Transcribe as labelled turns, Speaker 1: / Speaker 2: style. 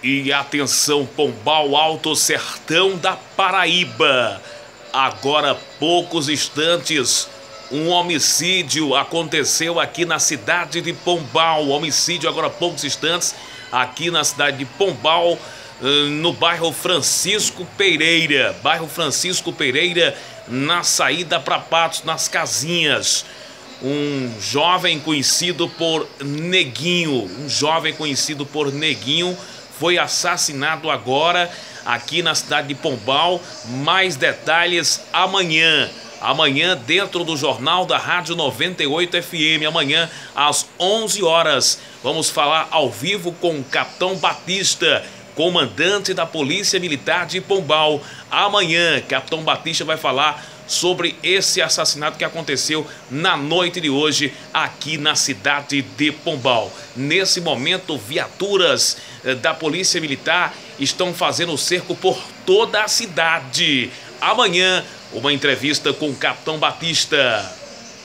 Speaker 1: E atenção, Pombal, Alto Sertão da Paraíba. Agora, poucos instantes, um homicídio aconteceu aqui na cidade de Pombal. Homicídio agora, poucos instantes, aqui na cidade de Pombal, no bairro Francisco Pereira. Bairro Francisco Pereira, na saída para Patos, nas casinhas. Um jovem conhecido por Neguinho, foi assassinado agora aqui na cidade de Pombal. Mais detalhes amanhã. Amanhã, dentro do Jornal da Rádio 98 FM, amanhã às 11 horas, vamos falar ao vivo com o Capitão Batista, comandante da Polícia Militar de Pombal. Amanhã, Capitão Batista vai falar sobre esse assassinato que aconteceu na noite de hoje aqui na cidade de Pombal. Nesse momento, viaturas da Polícia Militar estão fazendo o cerco por toda a cidade. Amanhã, uma entrevista com o Capitão Batista.